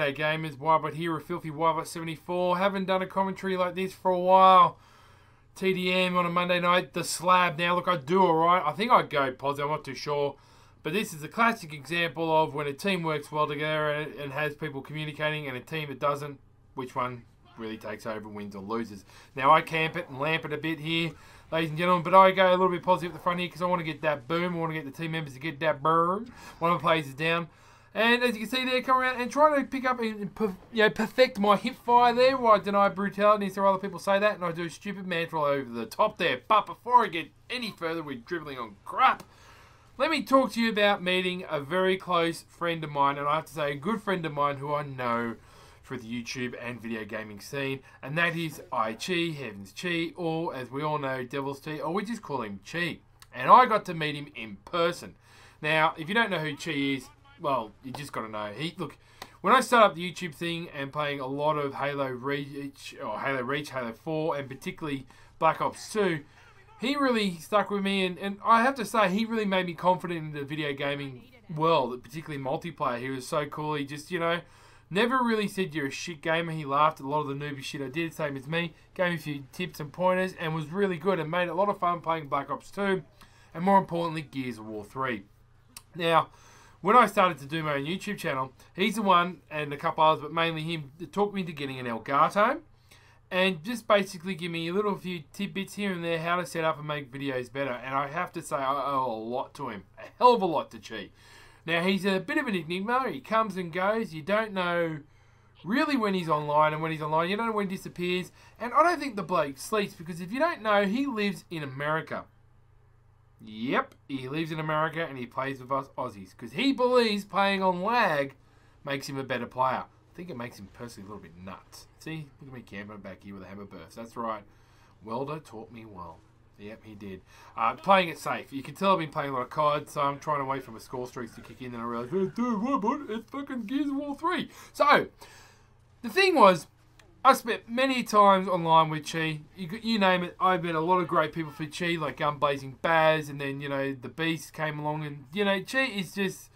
G'day gamers, Wybot here, a filthy Wybot74. Haven't done a commentary like this for a while. TDM on a Monday night, the slab. Now look, I do alright. I think I'd go positive, I'm not too sure. But this is a classic example of when a team works well together and has people communicating, and a team that doesn't, which one really takes over, wins or loses. Now I camp it and lamp it a bit here, ladies and gentlemen, but I go a little bit positive at the front here because I want to get that boom. I want to get the team members to get that burn. One of the players is down. And as you can see there, come around and try to pick up and perfect my hip fire there, where I deny brutality, so other people say that, and I do a stupid mantra over the top there. But before I get any further with dribbling on crap, let me talk to you about meeting a very close friend of mine, and I have to say a good friend of mine who I know through the YouTube and video gaming scene, and that is Chi, Heaven's Chi, or as we all know, Devil's Chi, or we just call him Chi. And I got to meet him in person. Now, if you don't know who Chi is, well, you just got to know. Look, when I started up the YouTube thing and playing a lot of Halo Reach, Halo 4, and particularly Black Ops 2, he really stuck with me, and I have to say, he really made me confident in the video gaming world, particularly multiplayer. He was so cool. He just, never really said you're a shit gamer. He laughed at a lot of the newbie shit I did, same as me. Gave me a few tips and pointers, and was really good and made it a lot of fun playing Black Ops 2, and more importantly, Gears of War 3. Now, when I started to do my own YouTube channel, he's the one, and a couple others, but mainly him, that talked me into getting an Elgato, and just basically give me a few tidbits here and there how to set up and make videos better. And I have to say, I owe a lot to him, a hell of a lot to Chi. Now, he's a bit of an enigma. He comes and goes. You don't know really when he's online, and when he's online, you don't know when he disappears. And I don't think the bloke sleeps, because if you don't know, he lives in America. Yep, he lives in America and he plays with us Aussies because he believes playing on lag makes him a better player. I think it makes him personally a little bit nuts. See, look at me camping back here with a hammer burst. That's right. Welder taught me well. Yep, he did. Playing it safe. You can tell I've been playing a lot of COD, so I'm trying to wait for my score streaks to kick in, and I realised, oh, dude, what? It's fucking Gears of War 3. So, the thing was, I spent many times online with Chi. You name it. I've met a lot of great people for Chi, like Blazing Baz, and then, the Beast came along. And, Chi is just,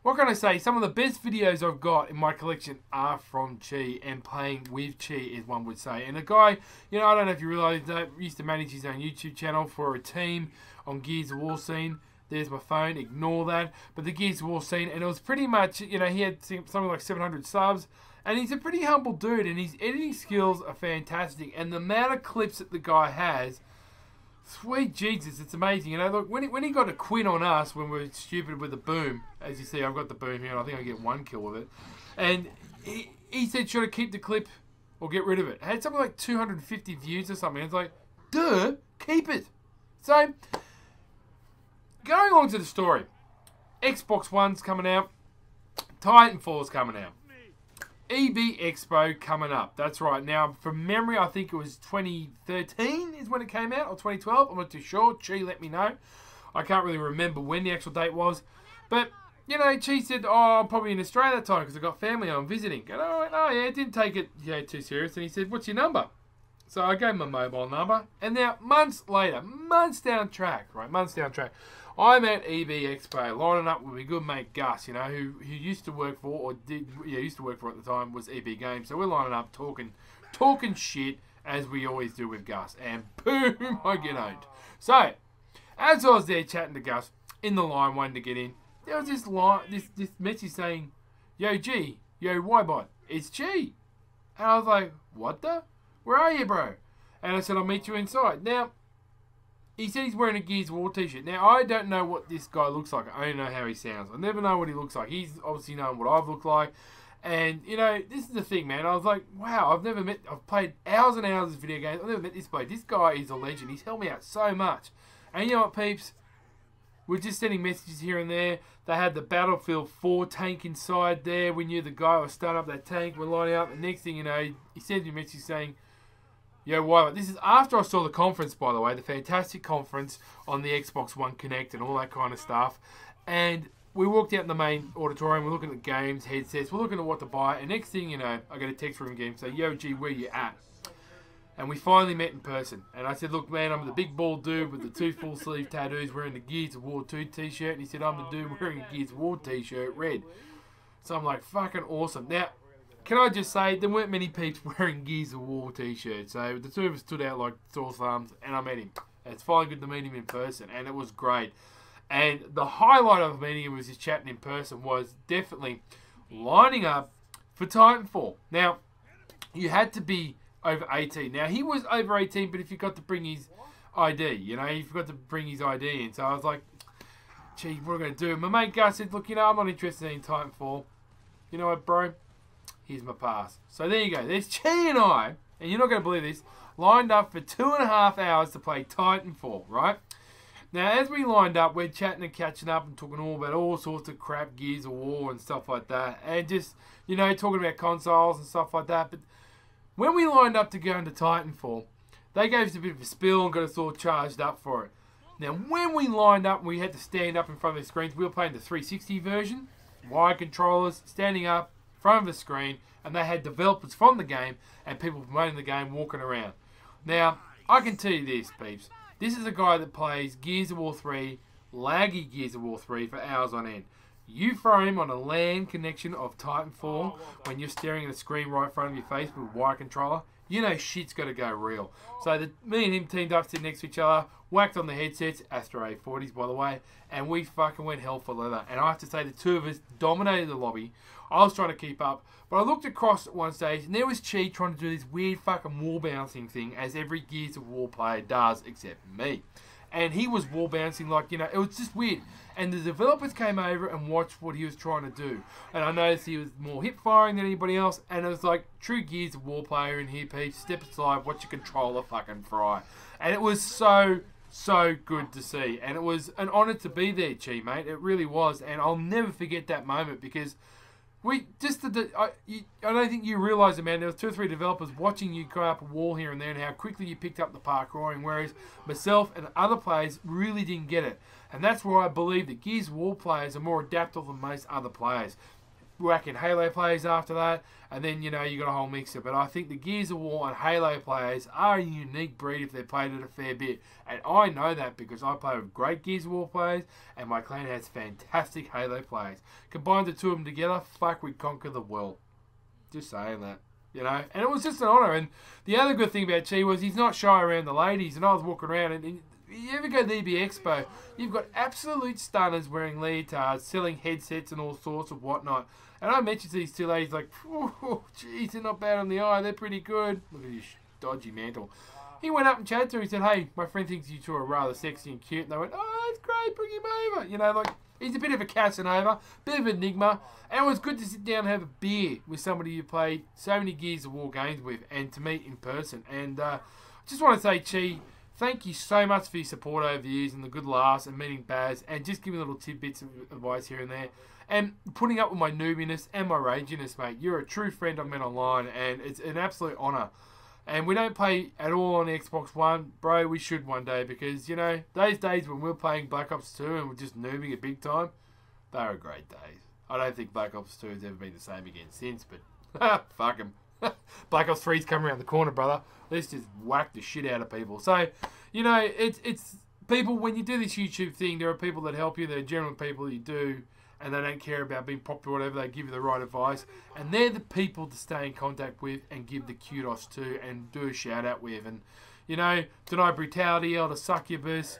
what can I say? Some of the best videos I've got in my collection are from Chi, and playing with Chi, as one would say. And a guy, I don't know if you realise that, used to manage his own YouTube channel for a team on Gears of War scene. There's my phone, ignore that. But the Gears of War scene, and it was pretty much, he had something like 700 subs. And he's a pretty humble dude, and his editing skills are fantastic. And the amount of clips that the guy has, sweet Jesus, it's amazing. Look, when he got a quit on us when we were stupid with the boom, as you see, I've got the boom here, and I think I get one kill with it. And he said, should I keep the clip or get rid of it? It had something like 250 views or something. It's like, duh, keep it. So, going on to the story. Xbox One's coming out. Titanfall's coming out. EB Expo coming up. That's right. Now, from memory, I think it was 2013 is when it came out, or 2012. I'm not too sure. Chi let me know. I can't really remember when the actual date was. But, Chi said, oh, I'm probably in Australia that time because I've got family I'm visiting. And I went, oh, yeah, didn't take it too serious. And he said, what's your number? So I gave him a mobile number. And now, months later, months down track, I'm at EB Expo, lining up with my good mate Gus, who used to work for, or used to work for at the time, was EB Games. So we're lining up, talking shit, as we always do with Gus. And boom, I get owned. So, as I was there chatting to Gus, in the line, waiting to get in, there was this message saying, yo, G, yo, Wybot, it's Chi. And I was like, what the? Where are you, bro? And I said, I'll meet you inside. Now, he said he's wearing a Gears of War t-shirt. Now, I don't know what this guy looks like. I only know how he sounds. I never know what he looks like. He's obviously known what I've looked like. And, this is the thing, man. I was like, wow, I've played hours and hours of video games. I've never met this bloke. This guy is a legend. He's helped me out so much. And you know what, peeps? We're just sending messages here and there. They had the Battlefield 4 tank inside there. We knew the guy was starting up that tank. We're lining up. The next thing you know, he sends me a message saying, yo, Wybot. This is after I saw the conference, by the way, the fantastic conference on the Xbox One Connect and all that kind of stuff. And we walked out in the main auditorium. We're looking at games, headsets. We're looking at what to buy. And next thing you know, I get a text from him saying, yo, G, where you at? And we finally met in person. And I said, look, man, I'm the big bald dude with the 2 full sleeve tattoos wearing the Gears of War 2 t-shirt. And he said, I'm the dude wearing a Gears of War t-shirt, red. So I'm like, fucking awesome. Now, can I just say, there weren't many peeps wearing Gears of War t-shirts. So the two of us stood out like sore thumbs, and I met him. It's finally good to meet him in person, and it was great. And the highlight of meeting him was his chatting in person was definitely lining up for Titanfall. Now, you had to be over 18. Now, he was over 18, but if you got to bring his ID, you know, he forgot to bring his ID in. So I was like, gee, what am I going to do? My mate Gus said, look, you know, I'm not interested in Titanfall. You know what, bro? Here's my pass. So there you go. There's Chi and I, and you're not going to believe this, lined up for 2.5 hours to play Titanfall, right? Now, as we lined up, we're chatting and catching up and talking all about all sorts of crap, Gears of War and stuff like that. And just, you know, talking about consoles and stuff like that. But when we lined up to go into Titanfall, they gave us a bit of a spill and got us all charged up for it. Now, when we lined up and we had to stand up in front of the screens, we were playing the 360 version, wired controllers, standing up in front of the screen, and they had developers from the game and people promoting the game walking around. Now, I can tell you this, peeps. This is a guy that plays Gears of War 3, laggy Gears of War 3 for hours on end. You throw him on a LAN connection of Titanfall when you're staring at a screen right in front of your face with a wire controller, you know shit's got to go real. So me and him teamed up, sitting next to each other, whacked on the headsets, Astro A40s by the way, and we fucking went hell for leather. And I have to say, the two of us dominated the lobby. I was trying to keep up, but I looked across at one stage, and there was Chi trying to do this weird fucking wall bouncing thing, as every Gears of War player does, except me. And he was wall bouncing like, you know, it was just weird. And the developers came over and watched what he was trying to do. And I noticed he was more hip firing than anybody else. And it was like, true Gears of War player in here, peeps. Step aside, watch your controller fucking fry. And it was so good to see. And it was an honour to be there, Chi, mate. It really was. And I'll never forget that moment, because I don't think you realise it, man. There was 2 or 3 developers watching you go up a wall here and there, and how quickly you picked up the parkouring, whereas myself and other players really didn't get it. And that's where I believe that Gears of War players are more adaptable than most other players. Whacking Halo players after that, and then, you know, you got a whole mixer. But I think the Gears of War and Halo players are a unique breed if they're played it a fair bit. And I know that because I play with great Gears of War players, and my clan has fantastic Halo players. Combine the two of them together, fuck, we conquer the world. Just saying that, you know. And it was just an honour. And the other good thing about Chi was he's not shy around the ladies. And I was walking around, and you ever go to the expo, you've got absolute stunners wearing leotards, selling headsets and all sorts of whatnot. And I mentioned to these 2 ladies, like, oh, geez, they're not bad on the eye, they're pretty good. Look at this dodgy mantle. He went up and chatted to her. He said, hey, my friend thinks you two are rather sexy and cute. And they went, oh, that's great, bring him over. You know, like, he's a bit of a Casanova, bit of an enigma. And it was good to sit down and have a beer with somebody you played so many Gears of War games with, and to meet in person. And I just want to say, Chi, thank you so much for your support over the years and the good laughs and meeting Baz and just giving little tidbits of advice here and there. And putting up with my noobiness and my raginess, mate. You're a true friend I've met online, and it's an absolute honour. And we don't play at all on the Xbox One. Bro, we should one day, because, you know, those days when we were playing Black Ops 2 and we're just noobing it big time, they were great days. I don't think Black Ops 2 has ever been the same again since, but fuck them. Black Ops 3's coming around the corner, brother. Let's just whack the shit out of people. So, you know, it's people, when you do this YouTube thing, there are people that help you. There are general people you do, and they don't care about being popular or whatever. They give you the right advice. And they're the people to stay in contact with and give the kudos to and do a shout out with. And, you know, Deny Brutality, Elder Succubus,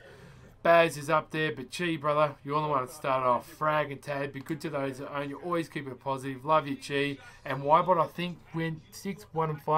Baz is up there, but Chi, brother, you're the one that started off. Frag and Tad, be good to those that own you. Always keep it positive. Love you, Chi. And Wybot, I think, went 6-1-5.